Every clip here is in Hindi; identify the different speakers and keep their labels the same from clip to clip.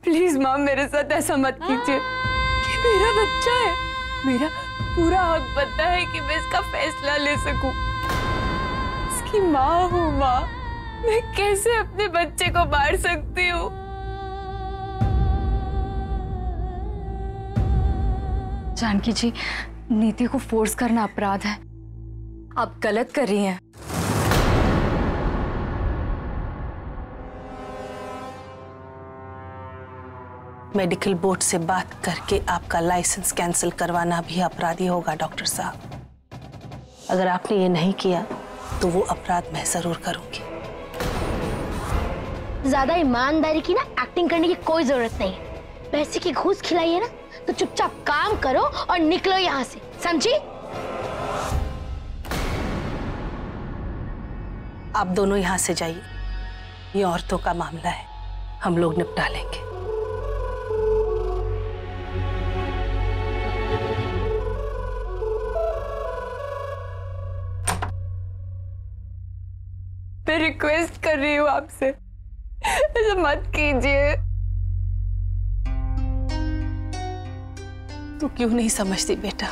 Speaker 1: प्लीज माँ मेरे साथ ऐसा मत कीजिए। ये मेरा बच्चा है, मेरा पूरा हक बनता है कि मैं इसका फैसला ले सकूं। इसकी माँ हूँ माँ, मैं कैसे अपने बच्चे को मार सकती हूँ?
Speaker 2: जानकी जी, नीति को फोर्स करना अपराध है, आप गलत कर रही हैं।
Speaker 3: मेडिकल बोर्ड से बात करके आपका लाइसेंस कैंसिल करवाना भी अपराधी होगा डॉक्टर साहब। अगर आपने ये नहीं किया तो वो अपराध मैं जरूर करूंगी।
Speaker 4: ज्यादा ईमानदारी की ना एक्टिंग करने की कोई जरूरत नहीं है। पैसे की घूस खिलाई है ना तो चुपचाप काम करो और निकलो यहाँ से, समझी?
Speaker 3: आप दोनों यहाँ से जाइए, ये औरतों का मामला है, हम लोग निपटा लेंगे।
Speaker 1: मैं रिक्वेस्ट कर रही हूँ आपसे, ऐसा मत कीजिए।
Speaker 3: तू क्यों नहीं समझती बेटा,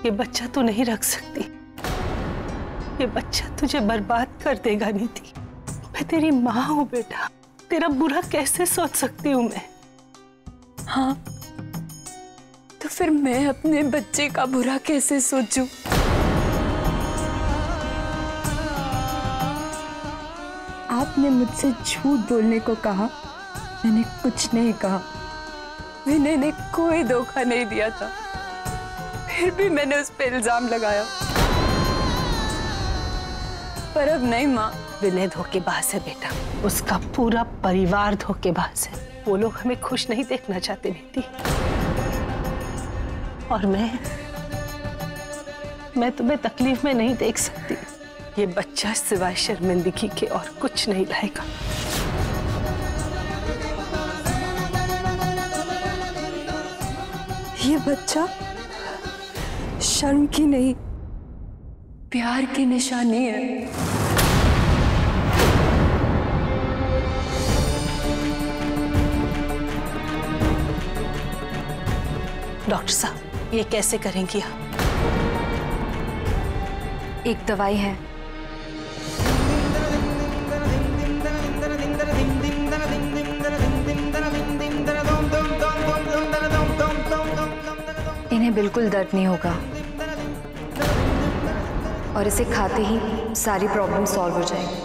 Speaker 3: ये बच्चा तू नहीं रख सकती, ये बच्चा तुझे बर्बाद कर देगा नीति। मैं तेरी माँ हूँ बेटा, तेरा बुरा कैसे सोच सकती हूँ मैं?
Speaker 1: हाँ, तो फिर मैं अपने बच्चे का बुरा कैसे सोचूं? आपने मुझसे झूठ बोलने को कहा, मैंने कुछ नहीं कहा। विनय ने कोई धोखा नहीं दिया था, फिर भी मैंने उस पर इल्जाम लगाया। पर अब नहीं माँ।
Speaker 3: विनय धोखेबाज है बेटा, उसका पूरा परिवार धोखेबाज है। वो लोग हमें खुश नहीं देखना चाहते नीति, और मैं तुम्हें तकलीफ में नहीं देख सकती। ये बच्चा सिवाय शर्मिंदगी के और कुछ नहीं लाएगा।
Speaker 1: ये बच्चा शर्म की नहीं, प्यार की निशानी है।
Speaker 3: डॉक्टर साहब, ये कैसे करेंगी आप?
Speaker 2: एक दवाई है, इन्हें बिल्कुल दर्द नहीं होगा और इसे खाते ही सारी प्रॉब्लम सॉल्व हो जाएगी।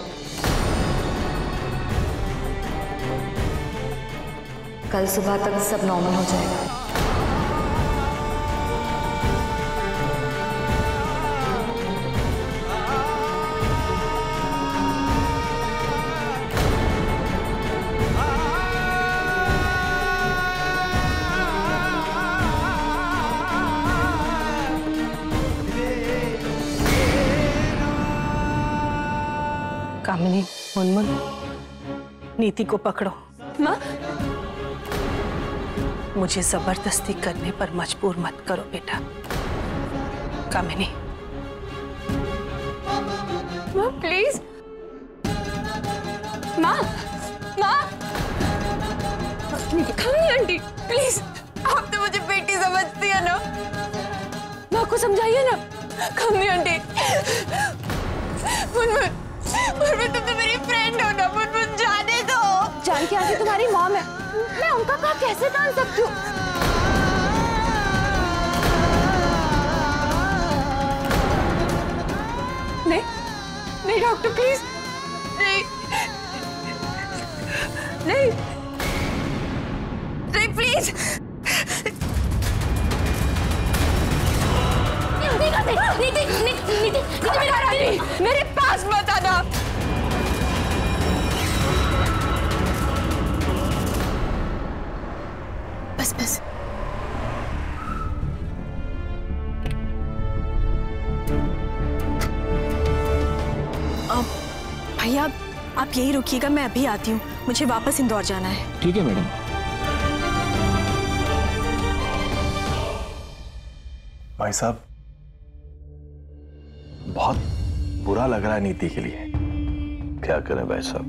Speaker 2: कल सुबह तक सब नॉर्मल हो जाएगा।
Speaker 3: कामिनी, मुनमुन, नीति को पकड़ो।
Speaker 1: माँ,
Speaker 3: मुझे जबरदस्ती करने पर मजबूर मत करो बेटा। कामिनी,
Speaker 1: माँ प्लीज, माँ, माँ, आंटी प्लीज, आप तो मुझे बेटी समझती है ना, माँ को समझाइए ना। कमी आंटी, मुनमुन, तुम तो मेरी फ्रेंड हो ना, मुझे जाने दो।
Speaker 4: जानकी आंटी तुम्हारी मॉम है, मैं उनका काम कैसे टाल सकती हूँ?
Speaker 1: नहीं, नहीं डॉक्टर प्लीज, नहीं, नहीं, नहीं प्लीज। नीति, मेरे पास मत आना।
Speaker 2: बस बस,
Speaker 5: भैया आप यही रुकिएगा, मैं अभी आती हूँ, मुझे वापस इंदौर जाना है।
Speaker 6: ठीक है मैडम।
Speaker 7: भाई साहब, बहुत बुरा लग रहा है नीति के लिए।
Speaker 6: क्या करें भाई साहब,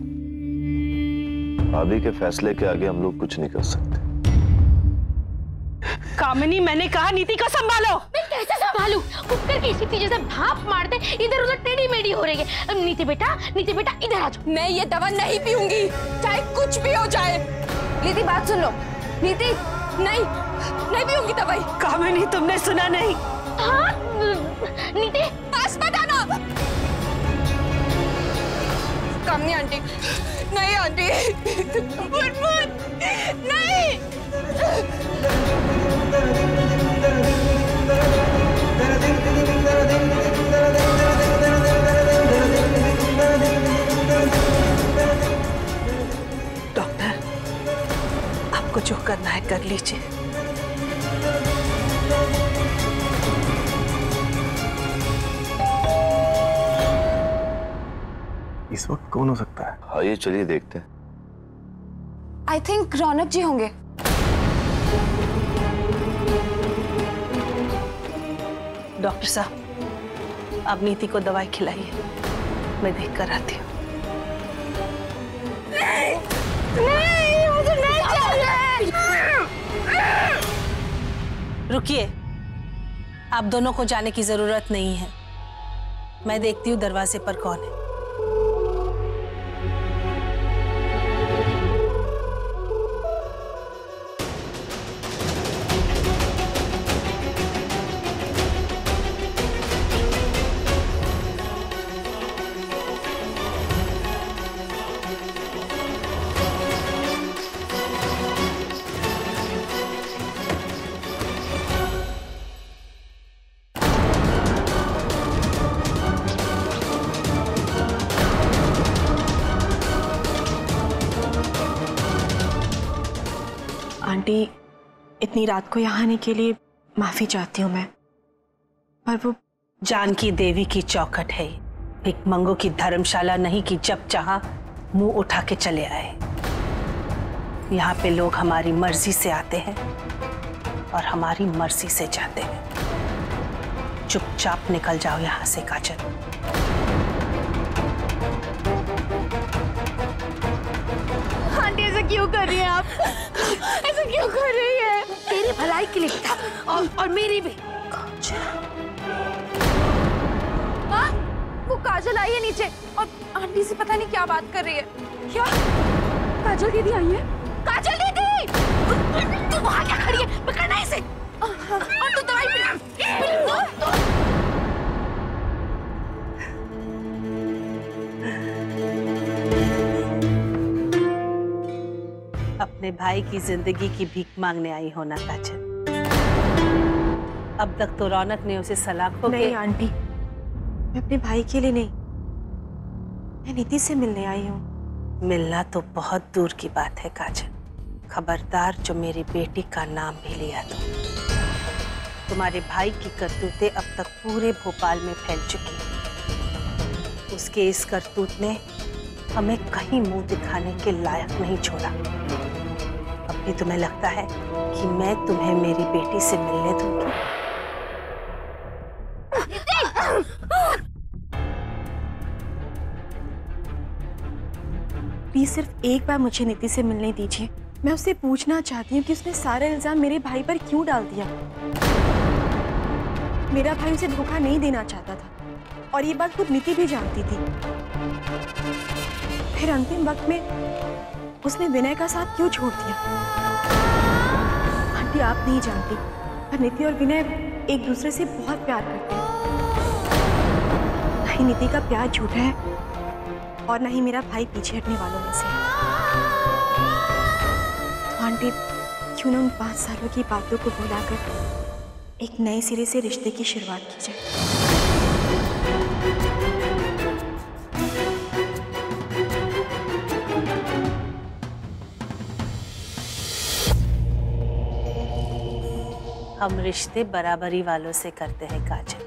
Speaker 6: भाभी के फैसले के आगे हम लोग कुछ नहीं कर सकते।
Speaker 3: कामिनी, मैंने कहा नीति को संभालो।
Speaker 4: मैं कैसे संभालूं? कुकर की सीटी जैसे भाप मारते इधर उधर टेढ़ी मेढ़ी हो रही है। नीति बेटा इधर आ जाओ।
Speaker 1: मैं ये दवा नहीं पीऊंगी, चाहे कुछ भी हो जाए। नीति बात सुन लो। नीति नहीं पीऊंगी दवाई।
Speaker 3: कामिनी, तुमने सुना नहीं?
Speaker 4: हाँ नीति,
Speaker 1: पास मत आना। कामनी आंटी, नहीं आंटी, नहीं।
Speaker 3: डॉक्टर, आपको जो करना है कर लीजिए।
Speaker 7: इस वक्त कौन हो सकता है?
Speaker 6: आइए चलिए देखते हैं।
Speaker 1: आई थिंक रौनक जी होंगे।
Speaker 3: डॉक्टर साहब, आप नीति को दवाई खिलाइए, मैं देख कर आती हूँ।
Speaker 4: नहीं मुझे नहीं चाहिए।
Speaker 3: रुकिए, आप दोनों को जाने की जरूरत नहीं है। मैं देखती हूँ दरवाजे पर कौन है।
Speaker 5: आंटी, इतनी रात को यहाँ आने के लिए माफी चाहती हूँ मैं, पर वो
Speaker 3: जानकी देवी की चौखट है, भिखमंगों की धर्मशाला नहीं कि जब चाहा मुंह उठा के चले आए। यहाँ पे लोग हमारी मर्जी से आते हैं और हमारी मर्जी से जाते हैं। चुपचाप निकल जाओ यहाँ से काजल।
Speaker 4: आंटी ऐसा क्यों कर रही हैं आप? ऐसा क्यों कर रही है? तेरी भलाई के लिए था और मेरी भी।
Speaker 1: हाँ? वो काजल आई है नीचे और आंटी से पता नहीं क्या बात कर रही है। क्या? काजल दीदी आई है?
Speaker 4: काजल दीदी, तू वहाँ क्या खड़ी है? पकड़ना इसे। और तू दवाई पिला।
Speaker 3: अपने भाई की जिंदगी की भीख मांगने आई हो ना काजल? अब तक तो रौनक ने उसे सलाखों के।
Speaker 5: नहीं आंटी, मैं अपने भाई के लिए नहीं, मैं नीति से मिलने आई हूँ।
Speaker 3: मिलना तो बहुत दूर की बात है काजल। खबरदार जो मेरी बेटी का नाम भी लिया तो। तुम्हारे भाई की करतूतें अब तक पूरे भोपाल में फैल चुकी हैं। उसके इस करतूत ने हमें कहीं मुंह दिखाने के लायक नहीं छोड़ा। अब भी तुम्हें लगता है कि मैं तुम्हें मेरी बेटी से मिलने दूंगी?
Speaker 5: प्लीज सिर्फ एक बार मुझे नीति से मिलने दीजिए। मैं उससे पूछना चाहती हूँ कि उसने सारा इल्जाम मेरे भाई पर क्यों डाल दिया। मेरा भाई उसे धोखा नहीं देना चाहता था और ये बात खुद नीति भी जानती थी। फिर अंतिम वक्त में उसने विनय का साथ क्यों छोड़ दिया? आंटी, आप नहीं जानती, पर नीति और विनय एक दूसरे से बहुत प्यार करते हैं। नहीं नीति का प्यार झूठा है और ना ही मेरा भाई पीछे हटने वालों में से। तो आंटी, क्यों ना उन 5 सालों की बातों को भुलाकर एक नए सिरे से रिश्ते की शुरुआत की जाए।
Speaker 3: हम रिश्ते बराबरी वालों से करते हैं काजल,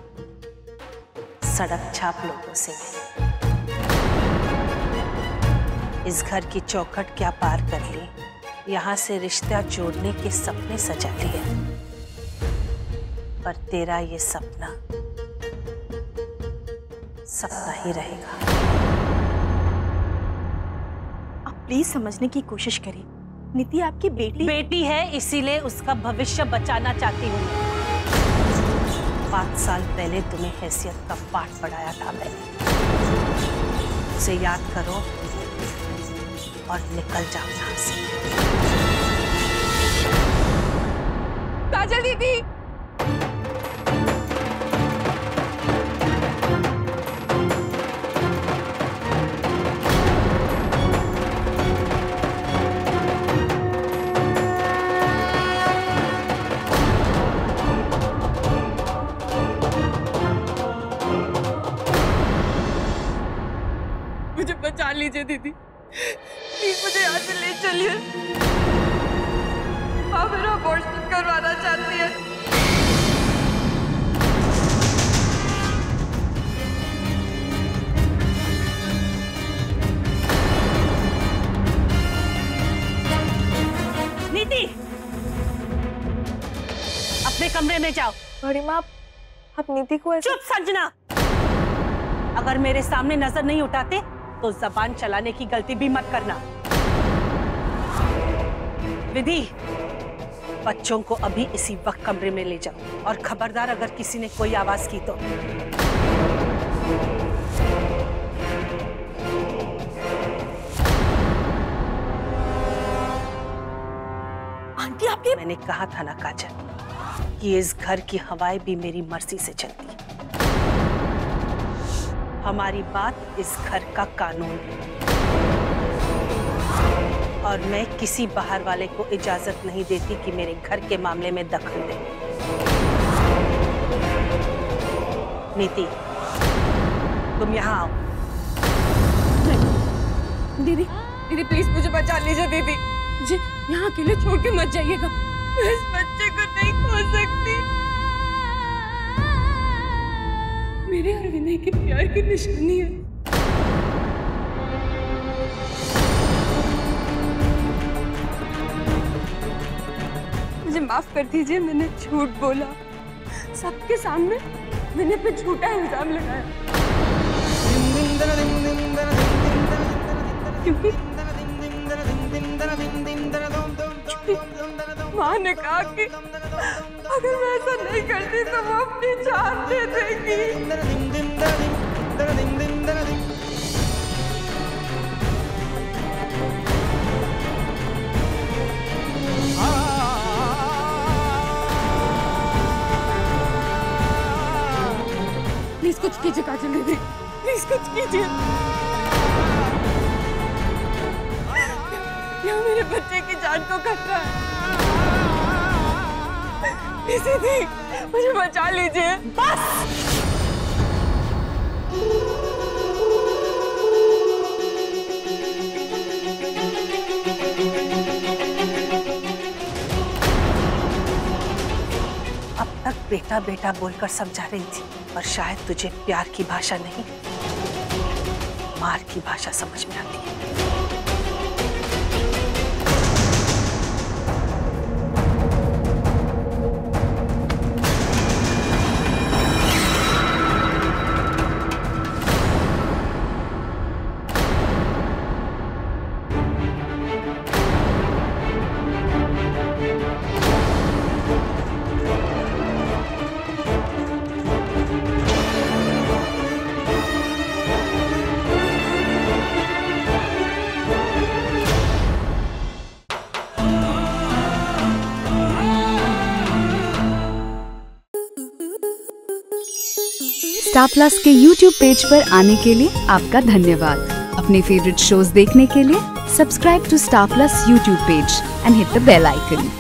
Speaker 3: सड़क छाप लोगों से नहीं। इस घर की चौखट क्या पार कर ली, यहाँ से रिश्ता जोड़ने के सपने सजा लिए, पर तेरा ये सपना
Speaker 5: सपना ही रहेगा। प्लीज समझने की कोशिश करिए। नीति आपकी बेटी
Speaker 3: है, इसीलिए उसका भविष्य बचाना चाहती हूँ। 5 साल पहले तुम्हें हैसियत का पाठ पढ़ाया था मैंने, उसे याद करो और निकल जाओ यहाँ से।
Speaker 1: काजल दीदी, मुझे बचा लीजिए दीदी, प्लीज मुझे यहाँ से ले चलिए। आप मेरा अबॉर्शन करवाना चाहती है।
Speaker 3: नीति, अपने कमरे में जाओ।
Speaker 5: बड़ी माँ, आप नीति को ऐसे...
Speaker 3: चुप संजना, अगर मेरे सामने नजर नहीं उठाते तो जबान चलाने की गलती भी मत करना। विधि, बच्चों को अभी इसी वक्त कमरे में ले जाओ और खबरदार अगर किसी ने कोई आवाज की तो।
Speaker 5: आंटी आपके...
Speaker 3: मैंने कहा था ना काजल कि इस घर की हवाएं भी मेरी मर्जी से चलती है। हमारी बात इस घर का कानून है और मैं किसी बाहर वाले को इजाजत नहीं देती कि मेरे घर के मामले में दखल दे। नीति, तुम यहाँ आओ।
Speaker 1: दीदी, दीदी प्लीज मुझे बचा लीजिए दीदी, मुझे यहाँ अकेले छोड़ के मत जाइएगा। मैं इस बच्चे को नहीं खो सकती। मेरे और विनय के प्यार की निशानी है। मुझे माफ कर दीजिए, मैंने झूठ बोला, सबके सामने मैंने पे झूठा इल्जाम लगाया। क्योंकि माँ ने कहा कि अगर मैं ऐसा नहीं करती तो वो अपनी जान दे देगी। प्लीज कुछ कीजिए काजल दीदी, प्लीज कुछ कीजिए। यहाँ मेरे बच्चे की जान को खतरा है। दीदी, मुझे बचा लीजिए।
Speaker 3: बस, अब तक बेटा बेटा बोलकर समझा रही थी, पर शायद तुझे प्यार की भाषा नहीं, मार की भाषा समझ में आती है।
Speaker 8: स्टार प्लस के YouTube पेज पर आने के लिए आपका धन्यवाद। अपने फेवरेट शोज देखने के लिए subscribe to Star Plus YouTube page and hit the bell icon.